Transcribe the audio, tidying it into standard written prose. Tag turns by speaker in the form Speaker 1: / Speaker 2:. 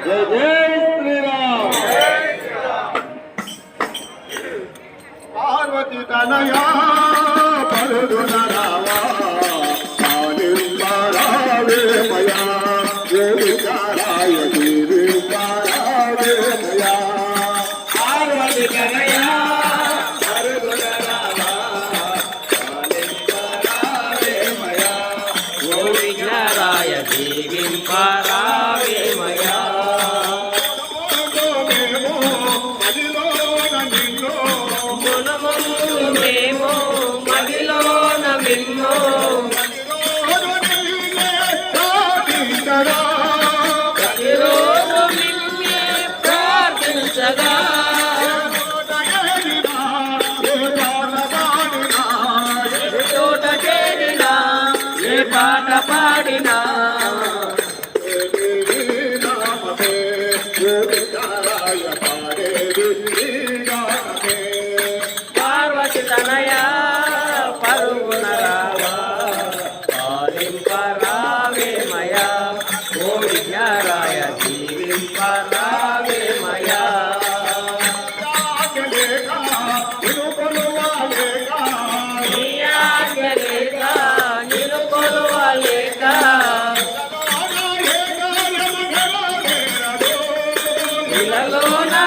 Speaker 1: జై శ్రీరామ్. పార్వతి తనయా పరుగున రావా ఆలింపరావే మయా గోవిందారాయ దీవింపరావే మయా. పార్వతి తనయా పరుగున రావా ఆలింపరావే మయా
Speaker 2: గోవిందారాయ దీవింపరావే మయా. మేము మదిలోన నిన్ను ప్రతిరోజు నిన్నే ప్రార్థించగా ఏ చోట చేరినా ఏ పాట పాడినా పార్వతి తనయా పరుగున రావా ఆలింపరావే మయా గోవిందారాయ దీవింపరావే మయా. నీ ఆజ్ఞ లేక నిన్ను కొలువలేక ఇలాలో నా